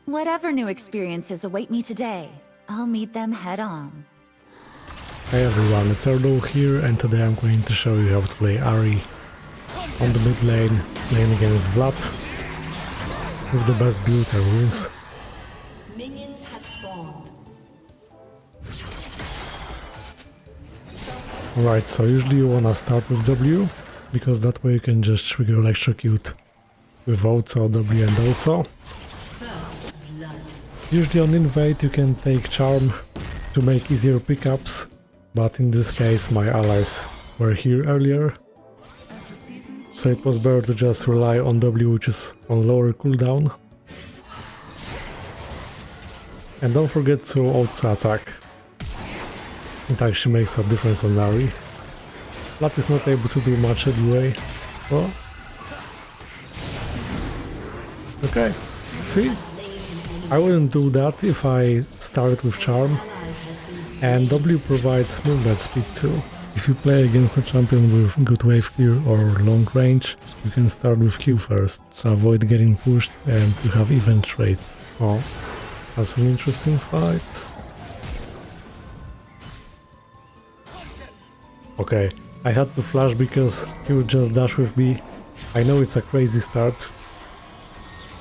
Whatever new experiences await me today, I'll meet them head on. Hey everyone, it's Erdo here, and today I'm going to show you how to play Ahri on the mid lane, playing against Vlad with the best build and rules. Minions have spawned. Alright, so usually you wanna start with W, because that way you can just trigger electrocute with also W and also. Usually on invade you can take charm to make easier pickups, but in this case my allies were here earlier, so it was better to just rely on W, which is on lower cooldown. And don't forget to also attack. It actually makes a difference on Ahri. Vlad is not able to do much anyway. Oh. Okay, see? I wouldn't do that if I started with charm. And W provides movement speed too. If you play against a champion with good wave clear or long range, you can start with Q first, to avoid getting pushed and to have even trades. Oh, that's an interesting fight. Okay, I had to flash because he would just dash with me. I know it's a crazy start.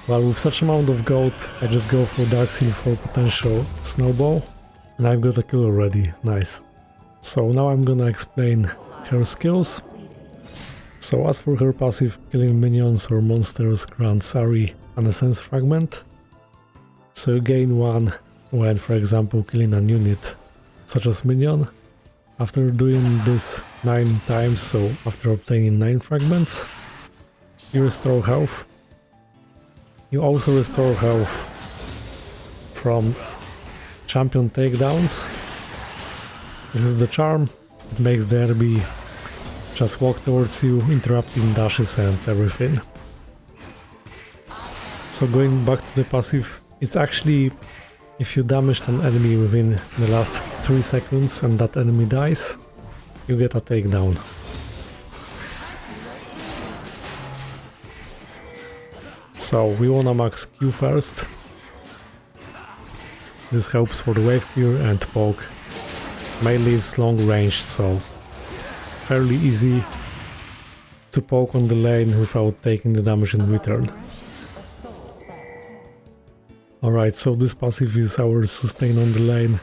Well, with such amount of gold, I just go for Dark Seal for potential snowball. And I've got a kill already, nice. So now I'm gonna explain her skills. So as for her passive, killing minions or monsters grants Ahri an essence fragment. So you gain one when, for example, killing a unit, such as minion. After doing this 9 times, so after obtaining 9 fragments, you restore health. You also restore health from champion takedowns. This is the charm. It makes the RB just walk towards you, interrupting dashes and everything. So going back to the passive, it's actually if you damaged an enemy within the last 3 seconds and that enemy dies, you get a takedown. So we wanna max Q first. This helps for the wave clear and poke. Mainly it's long range, so fairly easy to poke on the lane without taking the damage in return. Alright, so this passive is our sustain on the lane.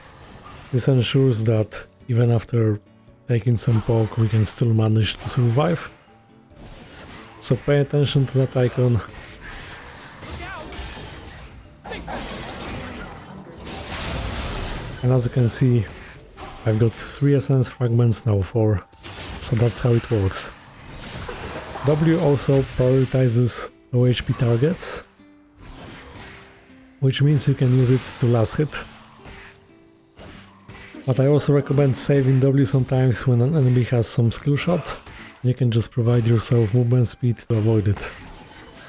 This ensures that even after taking some poke we can still manage to survive. So pay attention to that icon. And as you can see, I've got 3 essence fragments, now 4, so that's how it works. W also prioritizes low HP targets, which means you can use it to last hit. But I also recommend saving W sometimes when an enemy has some skill shot. You can just provide yourself movement speed to avoid it.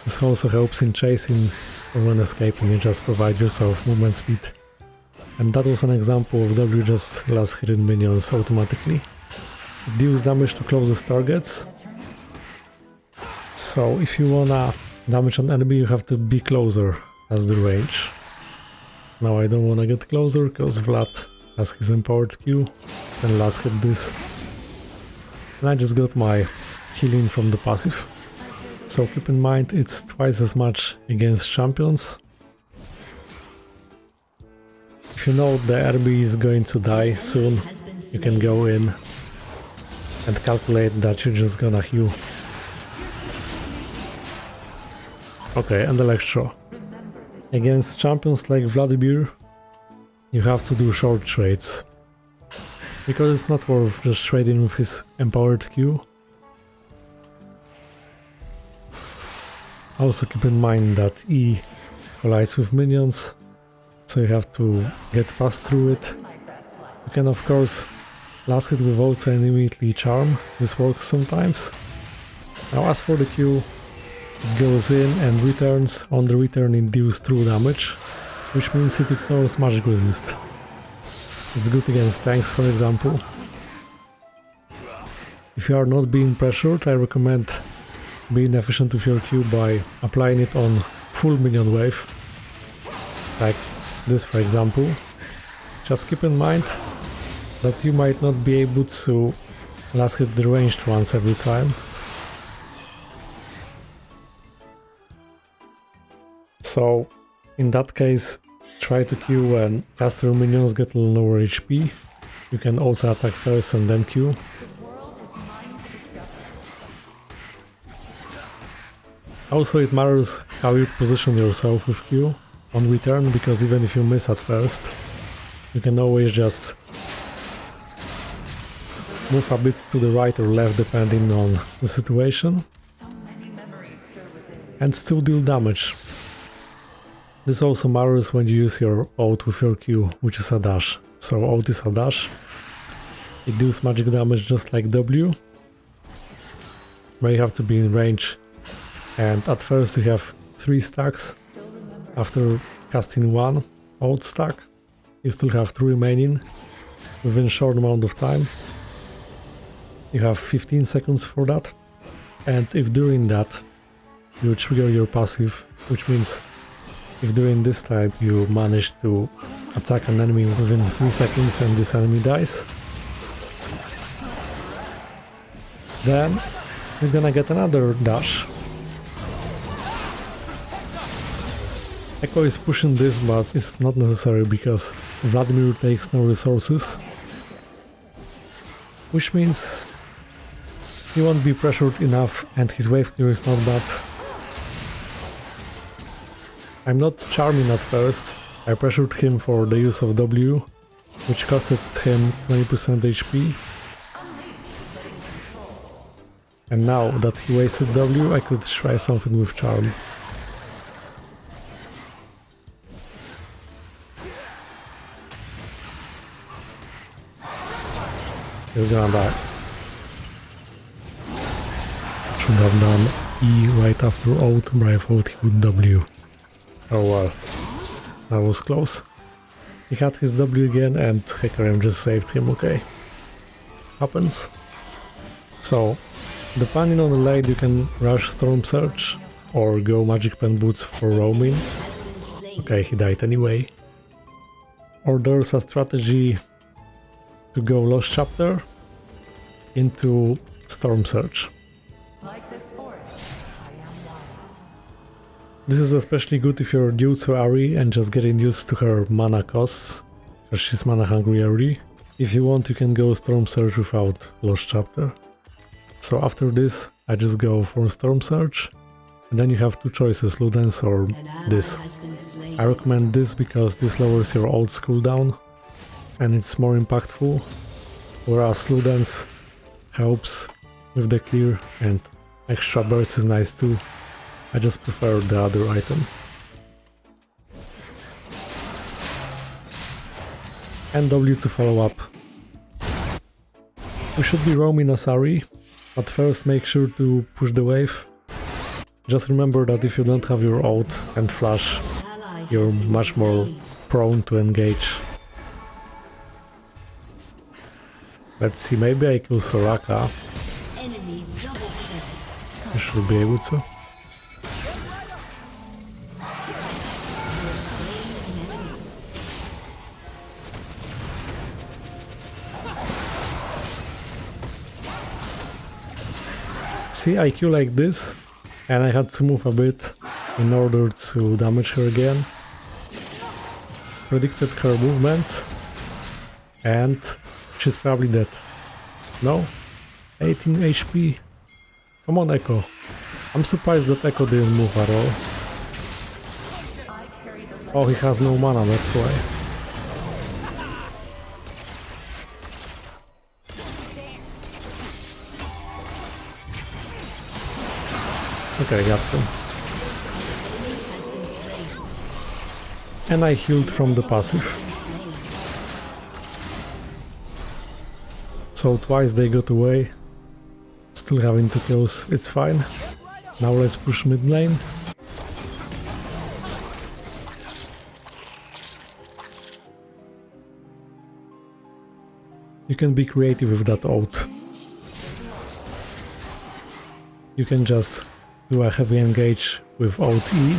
This also helps in chasing, or when escaping you just provide yourself movement speed. And that was an example of W just last hitting minions automatically. It deals damage to closest targets. So if you wanna damage an enemy you have to be closer as the range. Now I don't wanna get closer because Vlad has his empowered Q and last hit this. And I just got my healing from the passive. So keep in mind it's twice as much against champions. If you know the RB is going to die soon, you can go in and calculate that you're just gonna heal. Okay, and Electro. Against champions like Vladimir, you have to do short trades. Because it's not worth just trading with his empowered Q. Also keep in mind that E collides with minions, so you have to get past through it. You can of course last hit with also and immediately charm, this works sometimes. Now as for the Q, it goes in and returns. On the return it deals true damage, which means it ignores magic resist. It's good against tanks, for example. If you are not being pressured, I recommend being efficient with your Q by applying it on full minion wave. like this for example. Just keep in mind that you might not be able to last hit the ranged ones every time. So in that case, try to Q when caster minions get a little lower HP. You can also attack first and then Q. Also it matters how you position yourself with Q on return, because even if you miss at first, you can always just move a bit to the right or left depending on the situation and still deal damage. This also matters when you use your ult with your Q, which is a dash. So ult is a dash. It deals magic damage just like W, where you have to be in range. And at first you have 3 stacks. After casting 1 ult stack, you still have 2 remaining within a short amount of time. You have 15 seconds for that. And if during that you trigger your passive, which means if during this time you manage to attack an enemy within 3 seconds and this enemy dies, then you're gonna get another dash. Echo is pushing this, but it's not necessary because Vladimir takes no resources, which means he won't be pressured enough and his wave clear is not bad. I'm not charming at first. I pressured him for the use of W, which costed him 20% HP. And now that he wasted W, I could try something with charm. He's gonna die. Should have done E right after ult, but I thought he would W. Oh well, that was close. He had his W again and Hecarim just saved him, okay. Happens. So, depending on the lane you can rush Storm Surge or go Magic Pen Boots for roaming. Okay, he died anyway. Or there's a strategy to go Lost Chapter into Storm Surge. This is especially good if you're new to Ahri and just getting used to her mana costs, because she's mana hungry already. If you want, you can go Storm Surge without Lost Chapter. So after this, I just go for Storm Surge, and then you have 2 choices, Ludens or this. I recommend this because this lowers your ult's cooldown, and it's more impactful, whereas Ludens helps with the clear and extra burst is nice too. I just prefer the other item. And W to follow up. We should be roaming as Ahri, but first make sure to push the wave. Just remember that if you don't have your ult and flash, you're much more prone to engage. Let's see, maybe I kill Soraka. I should be able to. See, I Q like this, and I had to move a bit in order to damage her again. Predicted her movement, and she's probably dead. No? 18 HP. Come on, Echo. I'm surprised that Echo didn't move at all. Oh, he has no mana, that's why. Okay, I got them. And I healed from the passive. So twice they got away. Still having 2 kills, it's fine. Now let's push mid lane. You can be creative with that ult. You can just do a heavy engage with ult E,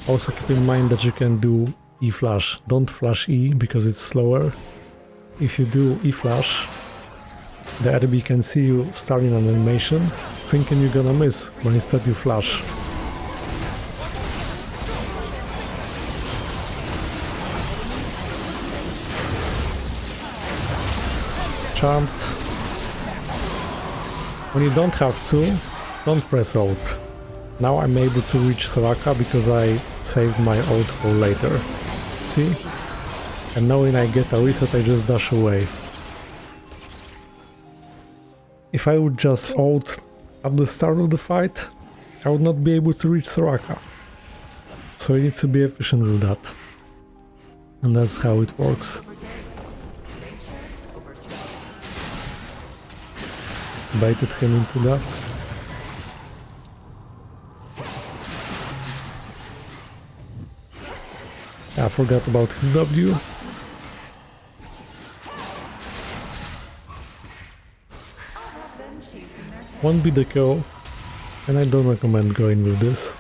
Also keep in mind that you can do E-flash. Don't flash E because it's slower. If you do E-flash, the RB can see you starting an animation, thinking you're gonna miss, but instead you flash. Charmed. When you don't have to, don't press ult. Now I'm able to reach Soraka because I saved my ult for later. See? And knowing I get a reset, I just dash away. If I would just ult at the start of the fight, I would not be able to reach Soraka. So you need to be efficient with that. And that's how it works. Baited him into that. I forgot about his W. Won't be the kill, and I don't recommend going with this.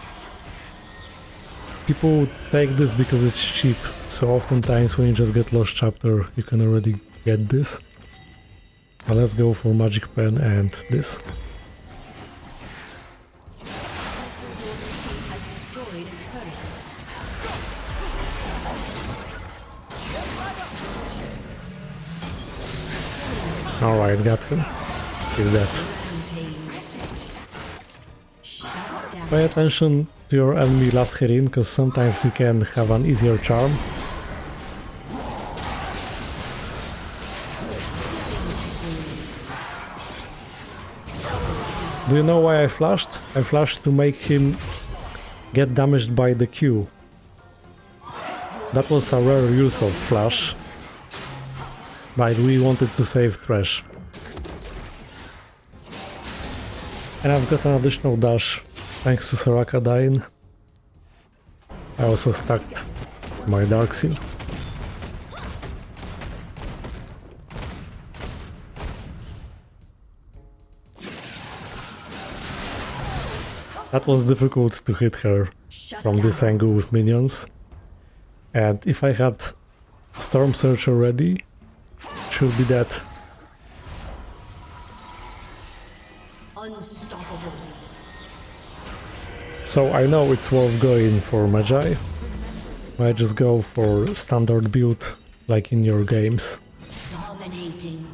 People would take this because it's cheap, so oftentimes when you just get Lost Chapter, you can already get this. But let's go for Magic Pen and this. Alright, got him. Kill that. Pay attention to your enemy last hit in, because sometimes you can have an easier charm. Do you know why I flashed? I flashed to make him get damaged by the Q. That was a rare use of flash. But we wanted to save Thresh. And I've got an additional dash thanks to Soraka dying. I also stacked my Dark Seal. That was difficult to hit her from this angle with minions. And if I had Storm Surge already, should be dead. Unstoppable. So I know it's worth going for Magi. I just go for standard build like in your games. Dominating.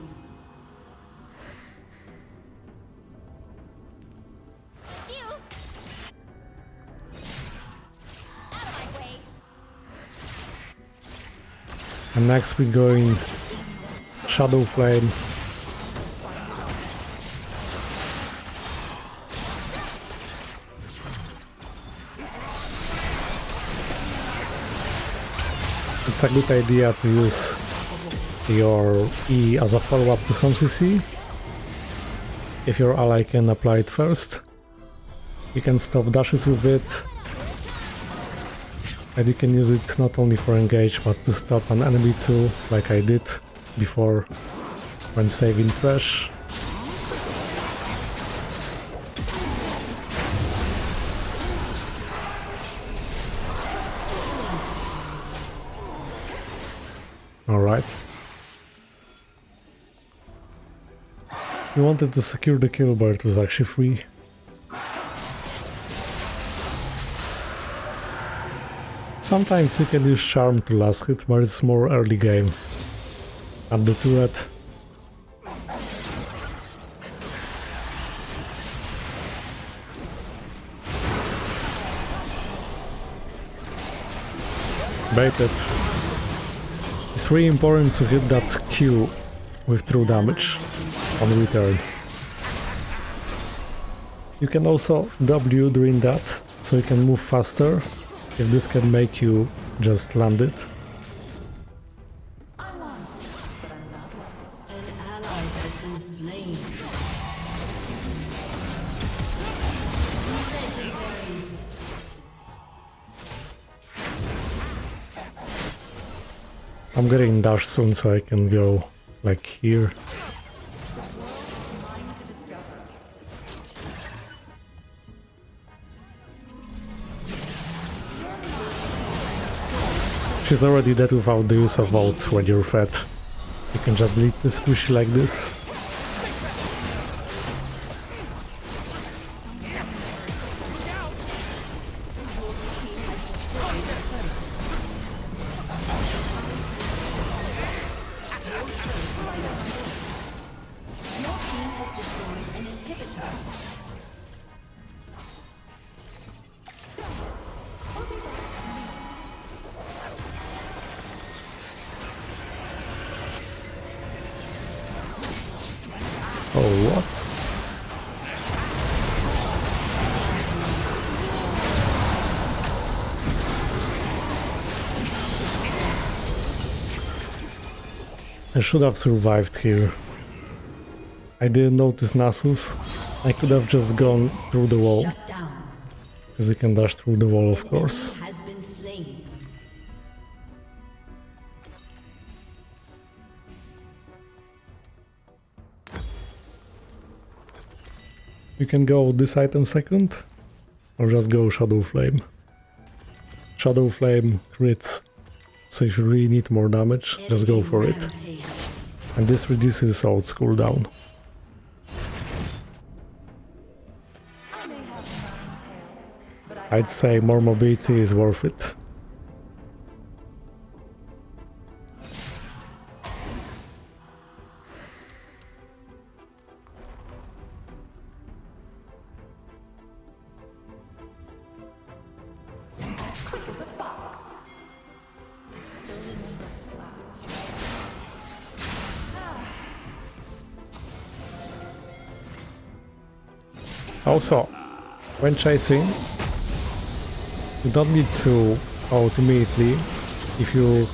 And next we're going Shadow Flame. It's a good idea to use your E as a follow-up to some CC. If your ally can apply it first, you can stop dashes with it. And you can use it not only for engage, but to stop an enemy too, like I did before when saving Thresh. Alright. We wanted to secure the kill, but it was actually free. Sometimes you can use Charm to last hit, but it's more early game. At the turret. Baited. It's really important to hit that Q with true damage on return. You can also W during that, so you can move faster. If this can make you just land it. An ally has been slain. Legendary. I'm getting dash soon, so I can go like here. She's already dead without the use of ult when you're fed. You can just delete the squishy like this. Oh, what? I should have survived here. I didn't notice Nasus. I could have just gone through the wall. Shut down. Because you can dash through the wall, of course. Enemy has been slain. You can go this item second, or just go Shadow Flame. Shadow Flame crits, so if you really need more damage, just go for it. Rampage. And this reduces ult's cooldown. I'd say more mobility is worth it. Also, when chasing, you don't need to ult immediately if you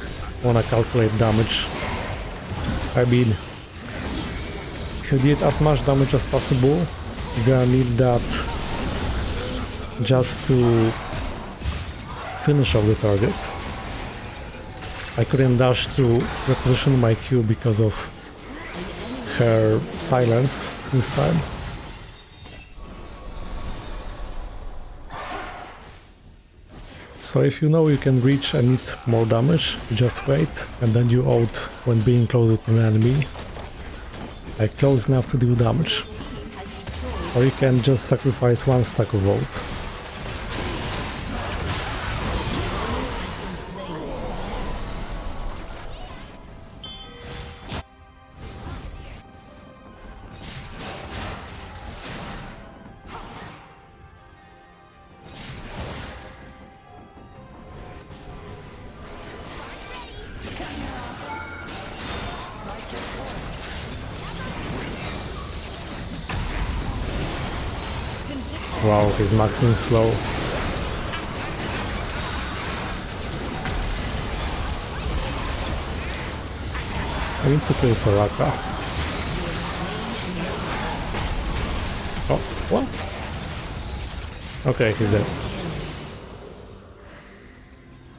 wanna calculate damage. I mean, if you did as much damage as possible, you're gonna need that just to finish off the target. I couldn't dash to reposition my Q because of her silence this time. So if you know you can reach and need more damage, you just wait and then you ult when being closer to an enemy, like close enough to do damage. Or you can just sacrifice one stack of ult. Wow, he's maxing slow. I need to kill Soraka. Oh, what? Okay, he's dead.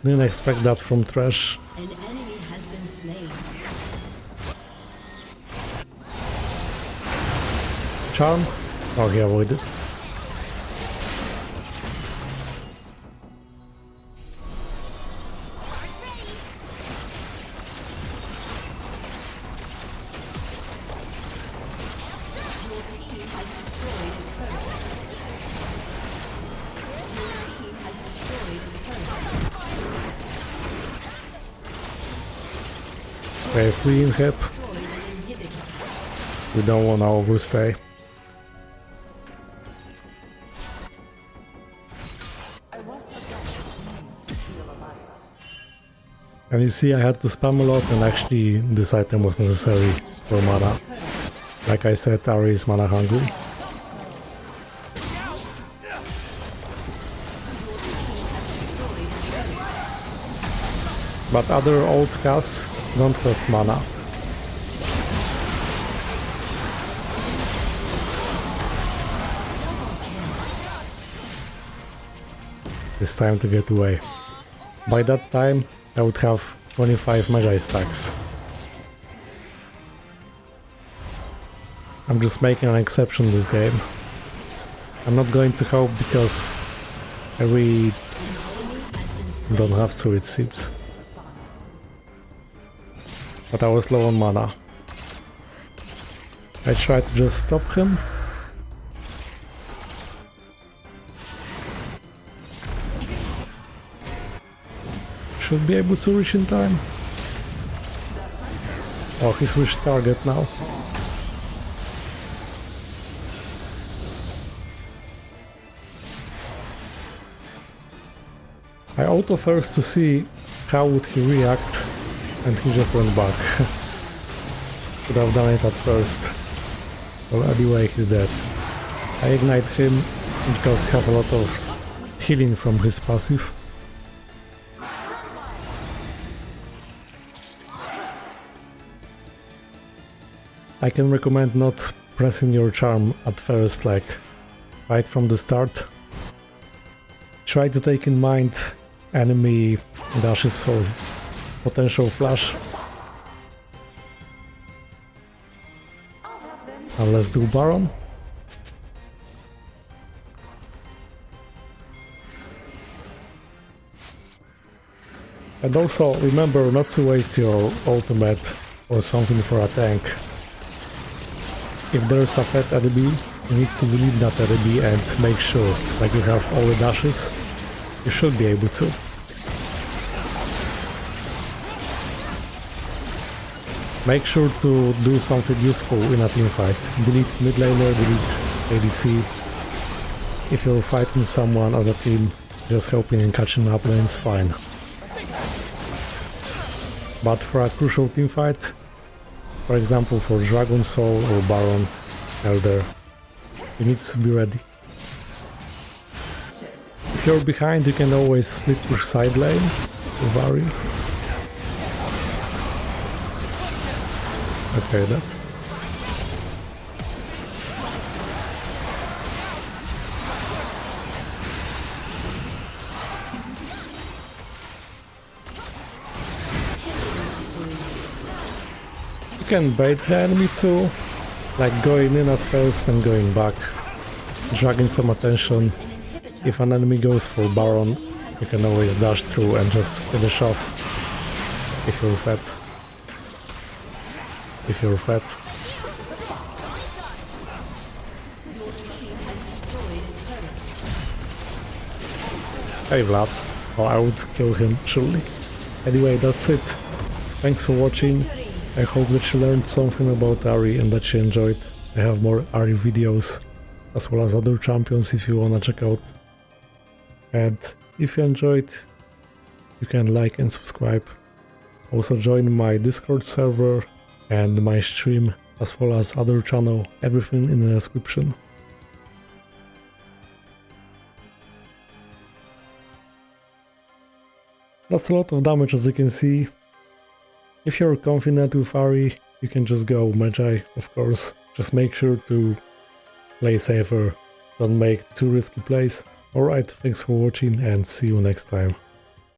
Didn't expect that from Trash. An enemy has been slain. Charm? Oh, he avoided. Okay, free in hip. We don't want to overstay. And you see, I had to spam a lot, and actually this item was necessary for mana. Like I said, Ahri is mana hungry. But other old casts don't cost mana. It's time to get away. By that time, I would have 25 Magi stacks. I'm just making an exception this game. I'm not going to hope because I really don't have to, it seems. but I was low on mana. I tried to just stop him. Should be able to reach in time. Oh, he's reached target now. I auto first to see how would he react, and he just went back. Could have done it at first. Well, anyway, he's dead. I ignite him because he has a lot of healing from his passive. I can recommend not pressing your charm at first, like right from the start. Try to take in mind enemy dashes or potential flash. And let's do Baron. And also remember not to waste your ultimate or something for a tank. If there's a pet enemy, you need to believe that enemy and make sure that you have all the dashes. You should be able to. Make sure to do something useful in a team fight. Delete mid laner, delete ADC. If you're fighting someone as a team, just helping and catching up, then it's fine. But for a crucial team fight, for example for Dragon Soul or Baron, Elder, you need to be ready. If you're behind, you can always split push side lane with Ahri. Okay, that. You can bait the enemy too, like going in at first and going back, dragging some attention. If an enemy goes for Baron, you can always dash through and just finish off if you're fat. If you're fat. Hey Vlad. Oh, I would kill him, surely. Anyway, that's it. Thanks for watching. I hope that you learned something about Ahri and that you enjoyed. I have more Ahri videos, as well as other champions if you wanna check out. And if you enjoyed, you can like and subscribe. Also join my Discord server and my stream, as well as other channel, everything in the description. That's a lot of damage, as you can see. If you're confident with Ahri, you can just go Magi, of course. Just make sure to play safer, don't make too risky plays. Alright, thanks for watching and see you next time.